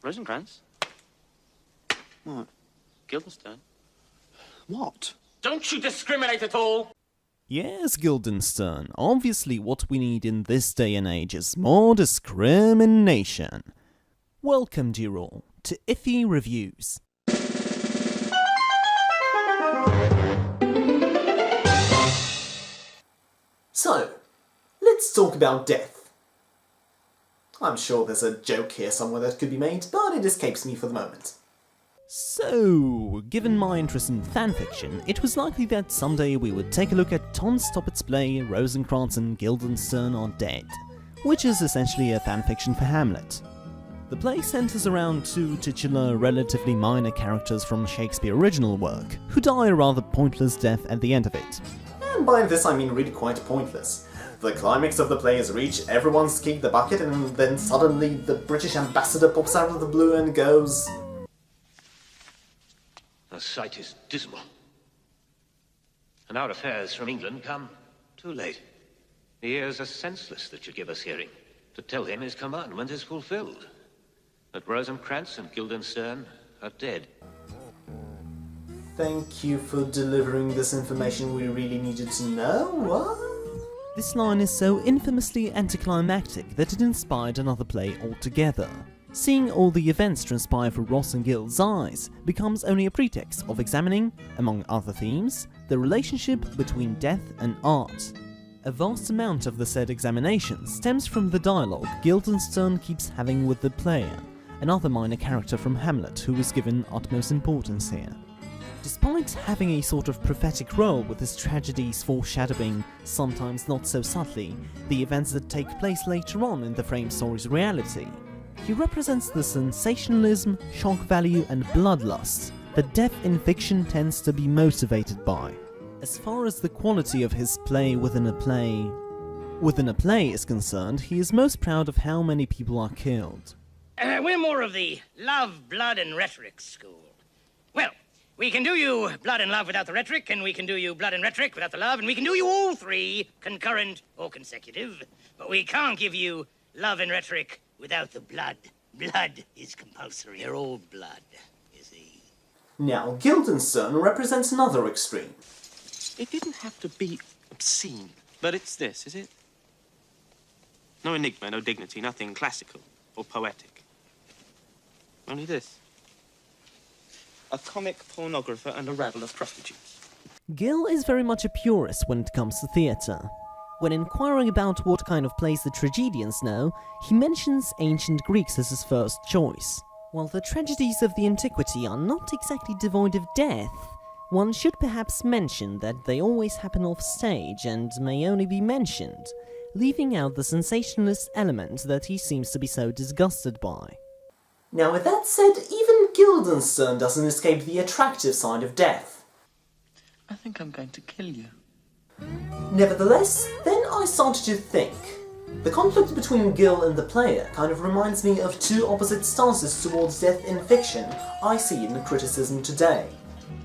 Rosencrantz? What? Guildenstern? What? Don't you discriminate at all? Yes, Guildenstern, obviously what we need in this day and age is more discrimination. Welcome, dear all, to Iffy Reviews. So, let's talk about death. I'm sure there's a joke here somewhere that could be made, but it escapes me for the moment. So, given my interest in fanfiction, it was likely that someday we would take a look at Tom Stoppett's play Rosencrantz and Guildenstern Are Dead, which is essentially a fanfiction for Hamlet. The play centers around two titular, relatively minor characters from Shakespeare's original work, who die a rather pointless death at the end of it. And by this I mean really quite pointless. The climax of the play is reached, everyone's kicked the bucket, and then suddenly the British ambassador pops out of the blue and goes... The sight is dismal. And our affairs from England come too late. The ears are senseless that should give us hearing. To tell him his commandment is fulfilled. That Rosencrantz and Guildenstern are dead. Thank you for delivering this information we really needed to know, what? This line is so infamously anticlimactic that it inspired another play altogether. Seeing all the events transpire through Ross and Gil's eyes becomes only a pretext of examining, among other themes, the relationship between death and art. A vast amount of the said examination stems from the dialogue Guildenstern keeps having with the player, another minor character from Hamlet who is given utmost importance here. Despite having a sort of prophetic role with his tragedies foreshadowing, sometimes not so subtly, the events that take place later on in the frame story's reality, he represents the sensationalism, shock value and bloodlust that death in fiction tends to be motivated by. As far as the quality of his play within a play is concerned, he is most proud of how many people are killed. We're more of the love, blood and rhetoric school. Well, we can do you blood and love without the rhetoric, and we can do you blood and rhetoric without the love, and we can do you all three, concurrent or consecutive. But we can't give you love and rhetoric without the blood. Blood is compulsory. You're all blood, you see. Now, Guildenstern represents another extreme. It didn't have to be obscene, but it's this, is it? No enigma, no dignity, nothing classical or poetic. Only this. A comic pornographer and a rabble of prostitutes. Gil is very much a purist when it comes to theatre. When inquiring about what kind of plays the tragedians know, he mentions ancient Greeks as his first choice. While the tragedies of the antiquity are not exactly devoid of death, one should perhaps mention that they always happen off stage and may only be mentioned, leaving out the sensationalist element that he seems to be so disgusted by. Now with that said, even Guildenstern doesn't escape the attractive side of death. I think I'm going to kill you. Nevertheless, then I started to think. The conflict between Gil and the player kind of reminds me of two opposite stances towards death in fiction I see in criticism today.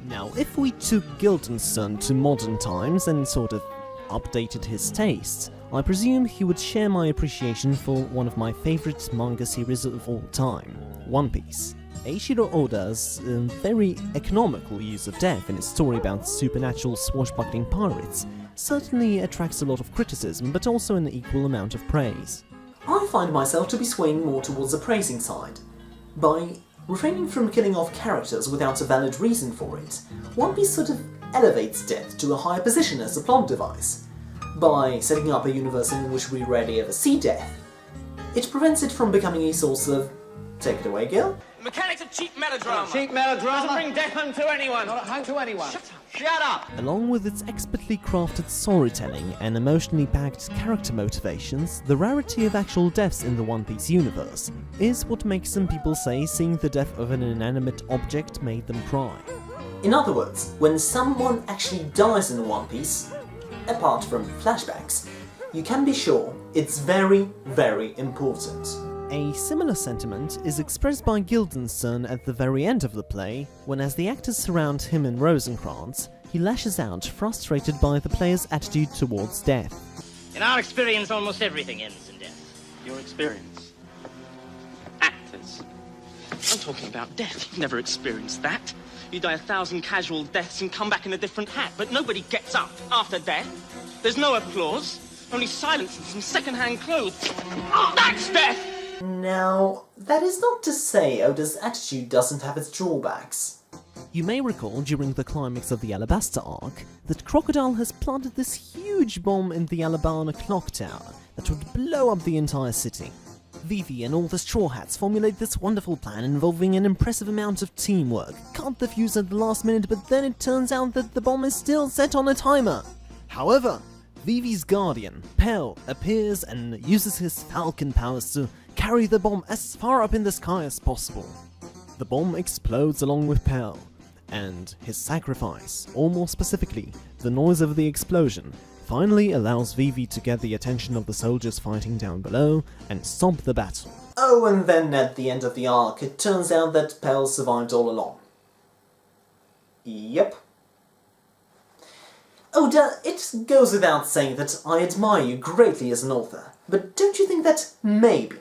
Now, if we took Guildenstern to modern times and sort of updated his tastes, I presume he would share my appreciation for one of my favourite manga series of all time, One Piece. Eiichiro Oda's very economical use of death in his story about supernatural swashbuckling pirates certainly attracts a lot of criticism, but also an equal amount of praise. I find myself to be swaying more towards the praising side. By refraining from killing off characters without a valid reason for it, One Piece sort of elevates death to a higher position as a plot device. By setting up a universe in which we rarely ever see death, it prevents it from becoming a source of... Take it away, Gil? Mechanics of cheap melodrama. Cheap melodrama? Doesn't bring death home to anyone. Not at home to anyone. Shut up! Along with its expertly crafted storytelling and emotionally backed character motivations, the rarity of actual deaths in the One Piece universe is what makes some people say seeing the death of an inanimate object made them cry. In other words, when someone actually dies in One Piece, apart from flashbacks, you can be sure it's very, very important. A similar sentiment is expressed by Guildenstern at the very end of the play, when as the actors surround him and Rosencrantz, he lashes out, frustrated by the player's attitude towards death. In our experience, almost everything ends in death. Your experience. Actors. I'm talking about death. You've never experienced that. You die 1,000 casual deaths and come back in a different hat, but nobody gets up after death. There's no applause, only silence and some second-hand clothes. Oh, that's death! Now, that is not to say Oda's attitude doesn't have its drawbacks. You may recall during the climax of the Alabaster arc that Crocodile has planted this huge bomb in the Alabama clock tower that would blow up the entire city. Vivi and all the Straw Hats formulate this wonderful plan involving an impressive amount of teamwork, cut the fuse at the last minute, but then it turns out that the bomb is still set on a timer. However, Vivi's guardian, Pell, appears and uses his falcon powers to carry the bomb as far up in the sky as possible. The bomb explodes along with Pell, and his sacrifice, or more specifically, the noise of the explosion, finally allows Vivi to get the attention of the soldiers fighting down below and stop the battle. Oh, and then at the end of the arc, it turns out that Pell survived all along. Yep. Oda, it goes without saying that I admire you greatly as an author, but don't you think that maybe,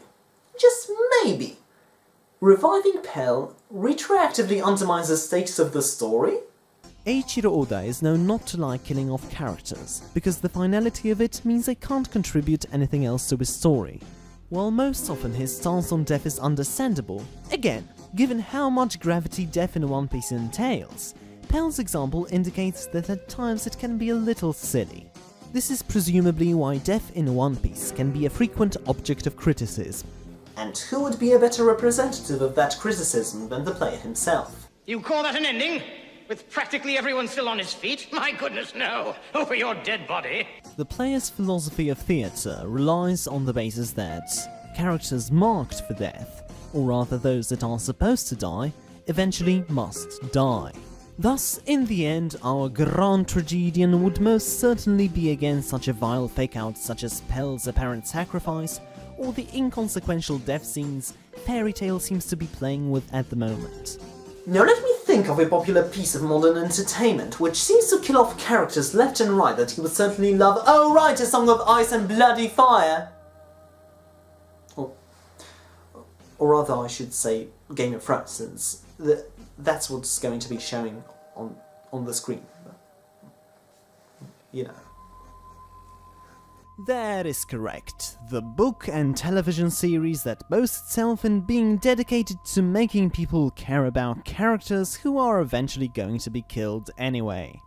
just maybe, reviving Pell retroactively undermines the stakes of the story? Eiichiro Oda is known not to like killing off characters, because the finality of it means they can't contribute anything else to his story. While most often his stance on death is understandable, again, given how much gravity death in One Piece entails, Pell's example indicates that at times it can be a little silly. This is presumably why death in One Piece can be a frequent object of criticism. And who would be a better representative of that criticism than the player himself? You call that an ending? With practically everyone still on his feet? My goodness, no! Over your dead body! The player's philosophy of theatre relies on the basis that characters marked for death, or rather those that are supposed to die, eventually must die. Thus, in the end, our grand tragedian would most certainly be against such a vile fake-out such as Pell's apparent sacrifice, or the inconsequential death scenes Fairy Tail seems to be playing with at the moment. Now let me think of a popular piece of modern entertainment which seems to kill off characters left and right that he would certainly love. Oh right, A Song of Ice and Bloody Fire! Or rather I should say Game of Thrones, since that's what's going to be showing on the screen. You know. That is correct. The book and television series that boasts itself in being dedicated to making people care about characters who are eventually going to be killed anyway.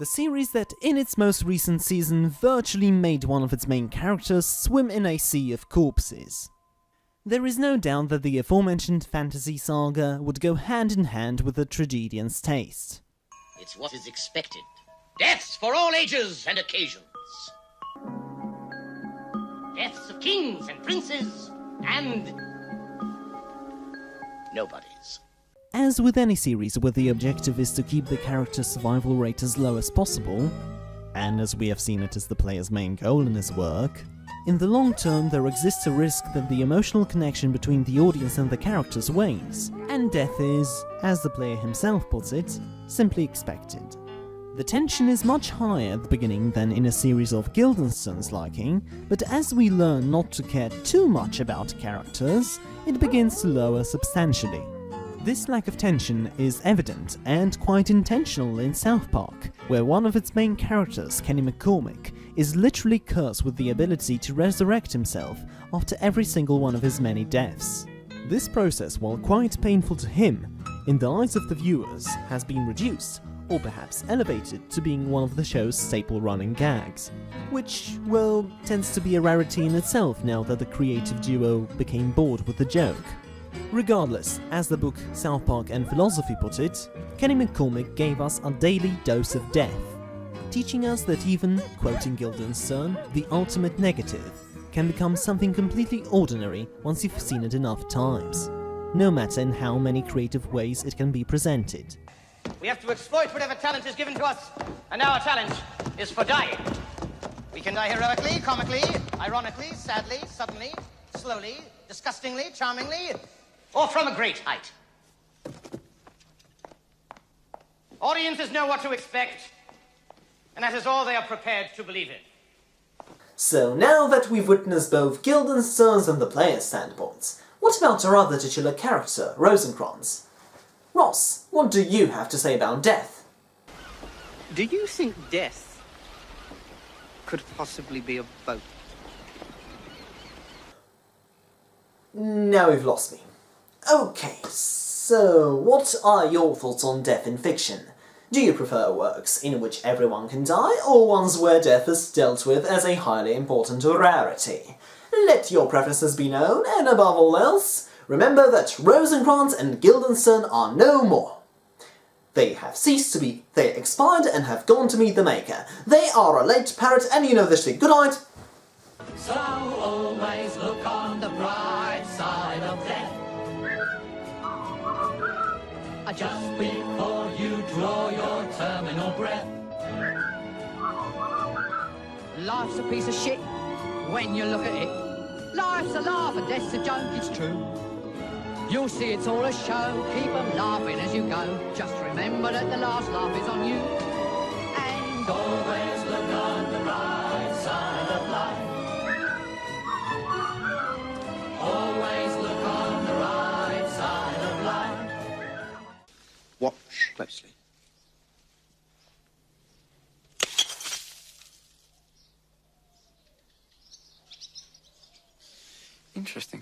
The series that in its most recent season virtually made one of its main characters swim in a sea of corpses. There is no doubt that the aforementioned fantasy saga would go hand in hand with the tragedian's taste. It's what is expected. Deaths for all ages and occasions. Deaths of kings and princes and nobodies. As with any series where the objective is to keep the character's survival rate as low as possible, and as we have seen it as the player's main goal in his work, in the long term there exists a risk that the emotional connection between the audience and the characters wanes, and death is, as the player himself puts it, simply expected. The tension is much higher at the beginning than in a series of Guildenstern's liking, but as we learn not to care too much about characters, it begins to lower substantially. This lack of tension is evident and quite intentional in South Park, where one of its main characters, Kenny McCormick, is literally cursed with the ability to resurrect himself after every single one of his many deaths. This process, while quite painful to him, in the eyes of the viewers, has been reduced, or perhaps elevated to being one of the show's staple running gags, which, well, tends to be a rarity in itself now that the creative duo became bored with the joke. Regardless, as the book South Park and Philosophy put it, Kenny McCormick gave us a daily dose of death, teaching us that even, quoting Guildenstern, the ultimate negative can become something completely ordinary once you've seen it enough times, no matter in how many creative ways it can be presented. We have to exploit whatever talent is given to us, and our talent is for dying. We can die heroically, comically, ironically, sadly, suddenly, slowly, disgustingly, charmingly, or from a great height. Audiences know what to expect, and that is all they are prepared to believe in. So now that we've witnessed both Guildenstern's and the player's standpoints, What about our other titular character, Rosencrantz? Ross, what do you have to say about death? Do you think death could possibly be a boat? Now you've lost me. Okay, so what are your thoughts on death in fiction? Do you prefer works in which everyone can die, or ones where death is dealt with as a highly important rarity? Let your preferences be known, and above all else, remember that Rosencrantz and Guildenstern are no more. They have ceased to be, they expired and have gone to meet the Maker. They are a late parrot, and you know this to be. Good night. So always look on the bright side of death. Just before you draw your terminal breath. Life's a piece of shit when you look at it. Life's a laugh and death's a joke, it's true. You'll see it's all a show, keep 'em laughing as you go. Just remember that the last laugh is on you. And always look on the bright side of life. Always look on the right side of life. Watch closely. Interesting.